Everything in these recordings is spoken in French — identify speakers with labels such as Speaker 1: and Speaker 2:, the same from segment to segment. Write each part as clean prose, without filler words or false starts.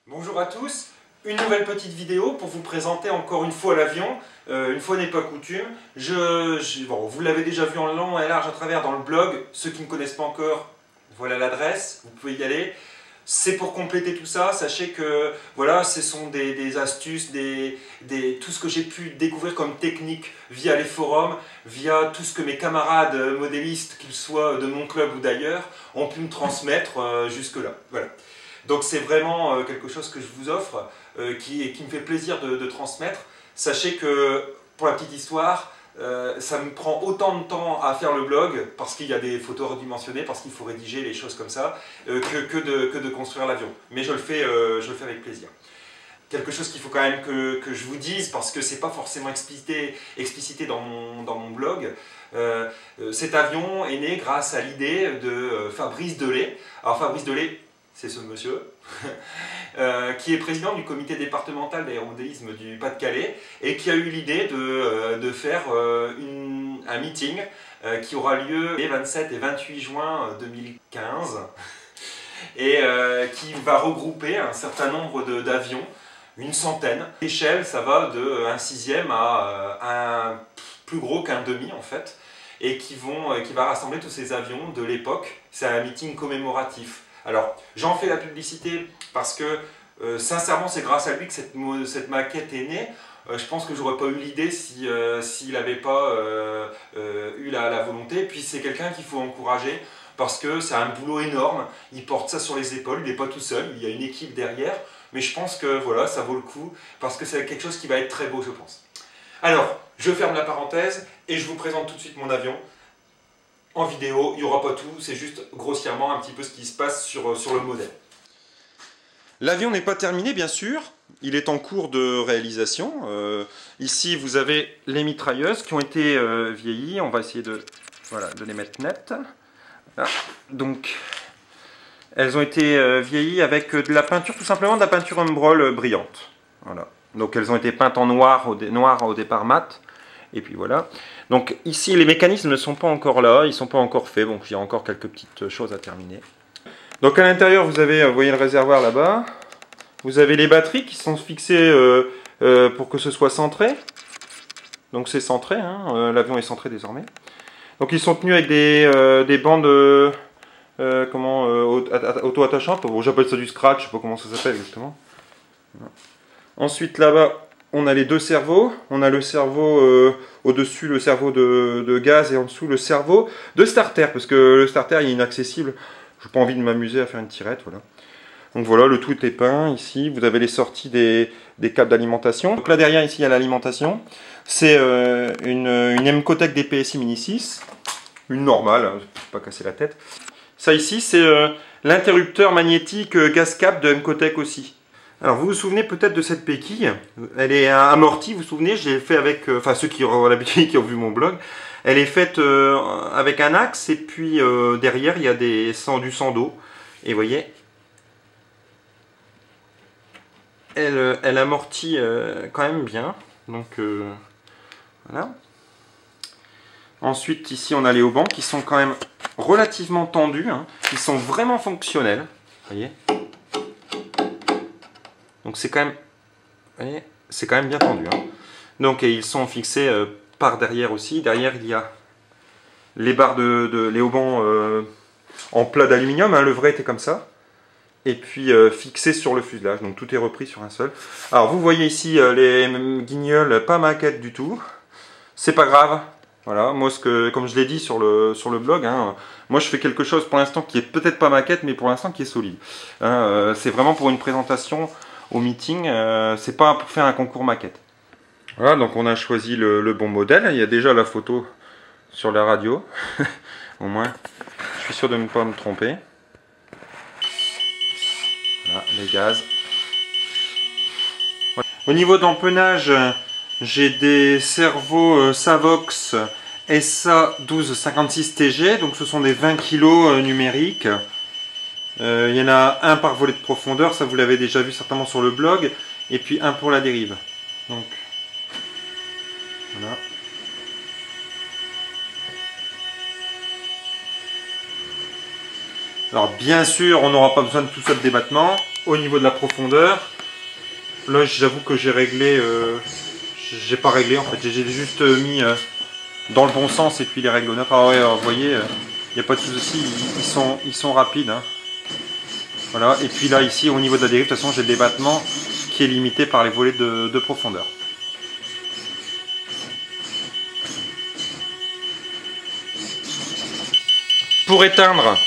Speaker 1: Bonjour à tous, une nouvelle petite vidéo pour vous présenter encore une fois l'avion. Une fois n'est pas coutume. Bon, vous l'avez déjà vu en long et large à travers dans le blog. Ceux qui ne connaissent pas encore, voilà l'adresse, vous pouvez y aller. C'est pour compléter tout ça, sachez que voilà, ce sont des astuces, tout ce que j'ai pu découvrir comme technique via les forums, via tout ce que mes camarades modélistes, qu'ils soient de mon club ou d'ailleurs, ont pu me transmettre jusque-là. Voilà. Donc c'est vraiment quelque chose que je vous offre, qui me fait plaisir de transmettre. Sachez que, pour la petite histoire, ça me prend autant de temps à faire le blog, parce qu'il y a des photos redimensionnées, parce qu'il faut rédiger les choses comme ça, que de construire l'avion. Mais je le fais avec plaisir. Quelque chose qu'il faut quand même que je vous dise, parce que c'est pas forcément explicité dans mon blog. Cet avion est né grâce à l'idée de Fabrice Delay. Alors Fabrice Delay, c'est ce monsieur, qui est président du comité départemental d'aérodélisme du Pas-de-Calais et qui a eu l'idée de faire un meeting qui aura lieu les 27 et 28 juin 2015 et qui va regrouper un certain nombre d'avions, une centaine. L'échelle, ça va de 1/6 à un plus gros qu'un demi en fait, et qui va rassembler tous ces avions de l'époque. C'est un meeting commémoratif. Alors, j'en fais la publicité parce que, sincèrement, c'est grâce à lui que cette maquette est née. Je pense que j'aurais pas eu l'idée s'il n'avait pas eu la volonté. Et puis, c'est quelqu'un qu'il faut encourager parce que c'est un boulot énorme. Il porte ça sur les épaules, il n'est pas tout seul, il y a une équipe derrière. Mais je pense que voilà, ça vaut le coup parce que c'est quelque chose qui va être très beau, je pense. Alors, je ferme la parenthèse et je vous présente tout de suite mon avion. En vidéo, il n'y aura pas tout, c'est juste grossièrement un petit peu ce qui se passe sur le modèle. L'avion n'est pas terminé, bien sûr, il est en cours de réalisation. Ici, vous avez les mitrailleuses qui ont été vieillies, on va essayer de les mettre nettes. Là. Donc, elles ont été vieillies avec de la peinture, tout simplement de la peinture Umbrol brillante. Voilà. Donc, elles ont été peintes en noir au départ mat. Et puis voilà. Donc ici, les mécanismes ne sont pas encore là, ils ne sont pas encore faits, donc il y a encore quelques petites choses à terminer. Donc à l'intérieur, vous avez, vous voyez le réservoir là-bas. Vous avez les batteries qui sont fixées pour que ce soit centré. Donc c'est centré, hein, l'avion est centré désormais. Donc ils sont tenus avec des bandes auto-attachantes. Bon, j'appelle ça du scratch, je ne sais pas comment ça s'appelle exactement. Ensuite là-bas, on a les deux cerveaux, on a le cerveau au-dessus, le cerveau de gaz, et en dessous le cerveau de starter, parce que le starter il est inaccessible, je n'ai pas envie de m'amuser à faire une tirette, voilà. Donc voilà, le tout est peint, ici, vous avez les sorties des câbles d'alimentation. Donc là derrière, ici, il y a l'alimentation, c'est une Mcotec DPSI Mini 6, une normale, hein, pas casser la tête. Ça ici, c'est l'interrupteur magnétique gaz cap de Mcotec aussi. Alors vous vous souvenez peut-être de cette béquille, elle est amortie, vous vous souvenez, je l'ai fait avec, enfin ceux qui ont l'habitude, qui ont vu mon blog, elle est faite avec un axe et puis derrière il y a du sando, et vous voyez, elle amortit quand même bien, donc voilà. Ensuite ici on a les haubans qui sont quand même relativement tendus, hein, qui sont vraiment fonctionnels, vous voyez. Donc c'est quand même, vous voyez, c'est quand même bien tendu. Hein. Donc et ils sont fixés par derrière aussi. Derrière il y a les barres les haubans en plat d'aluminium. Hein. Le vrai était comme ça. Et puis fixé sur le fuselage. Donc tout est repris sur un seul. Alors vous voyez ici les guignols, pas maquette du tout. C'est pas grave. Voilà, moi comme je l'ai dit sur le blog, hein, moi je fais quelque chose pour l'instant qui est peut-être pas maquette, mais pour l'instant qui est solide. Hein, c'est vraiment pour une présentation au meeting, c'est pas pour faire un concours maquette. Voilà, donc on a choisi le bon modèle. Il y a déjà la photo sur la radio. Au moins, je suis sûr de ne pas me tromper. Voilà, les gaz. Voilà. Au niveau d'empennage, j'ai des servos Savox SA1256TG, donc ce sont des 20 kg numériques. Il y en a un par volet de profondeur, ça vous l'avez déjà vu certainement sur le blog, et puis un pour la dérive. Donc voilà. Alors bien sûr, on n'aura pas besoin de tout ça de débattement. au niveau de la profondeur, là j'avoue que j'ai réglé, j'ai pas réglé en fait, j'ai juste mis dans le bon sens et puis les règles. Ah ouais, alors, vous voyez, il n'y a pas de souci, ils sont rapides. Hein. Voilà, et puis là ici au niveau de la dérive, de toute façon j'ai le débattement qui est limité par les volets de profondeur. Pour éteindre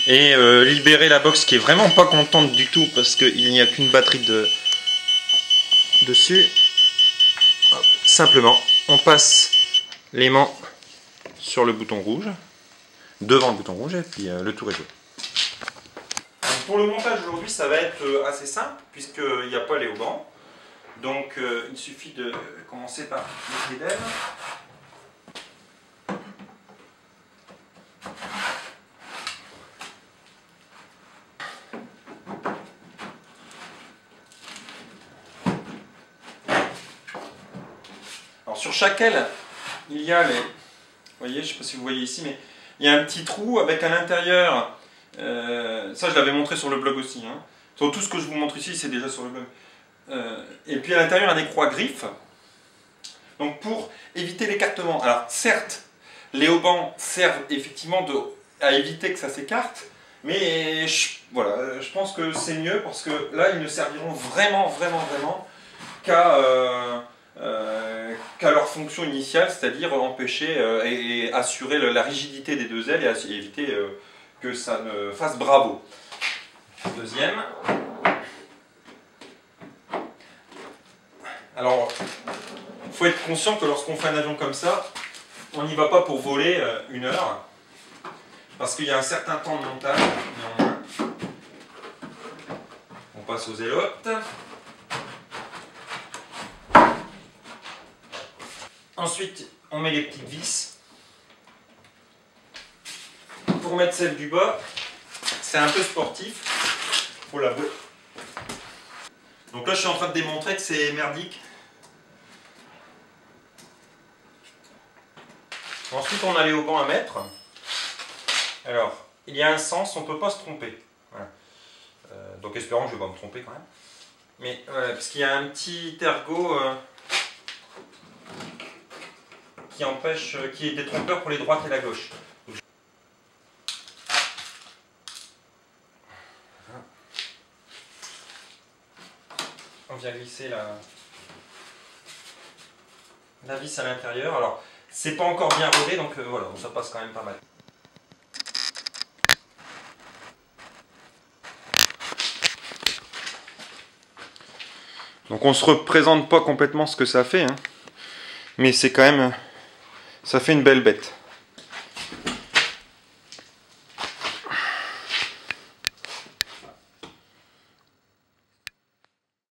Speaker 1: et libérer la box qui est vraiment pas contente du tout parce qu'il n'y a qu'une batterie dessus, hop, simplement on passe l'aimant sur le bouton rouge, devant le bouton rouge, et puis le tour est joué. Pour le montage aujourd'hui ça va être assez simple puisqu'il n'y a pas les haubans, donc il suffit de commencer par les pédales. Alors sur chaque aile, il y a les... Vous voyez, je ne sais pas si vous voyez ici, mais il y a un petit trou avec à l'intérieur... ça je l'avais montré sur le blog aussi. Hein. Sur tout ce que je vous montre ici, c'est déjà sur le blog. Et puis à l'intérieur, il y a des croix griffes. Donc pour éviter l'écartement. Alors certes, les haubans servent effectivement à éviter que ça s'écarte. Mais voilà, je pense que c'est mieux parce que là, ils ne serviront vraiment qu'à leur fonction initiale, c'est-à-dire empêcher et assurer la rigidité des deux ailes et éviter que ça ne fasse bravo. Deuxième. Alors, il faut être conscient que lorsqu'on fait un avion comme ça, on n'y va pas pour voler 1 heure, parce qu'il y a un certain temps de montage, néanmoins. On passe aux élotes. Ensuite, on met les petites vis. Pour mettre celle du bas, c'est un peu sportif, faut l'avouer. Donc là, je suis en train de démontrer que c'est merdique. Ensuite, on a les haubans à mettre. Alors, il y a un sens, on ne peut pas se tromper. Voilà. Donc espérons que je ne vais pas me tromper quand même. Mais parce qu'il y a un petit ergot qui empêche, qui est détrompeur pour les droites et la gauche. On vient glisser la vis à l'intérieur. Alors, c'est pas encore bien rodé, donc voilà, ça passe quand même pas mal. Donc on se représente pas complètement ce que ça fait, hein, mais c'est quand même, ça fait une belle bête.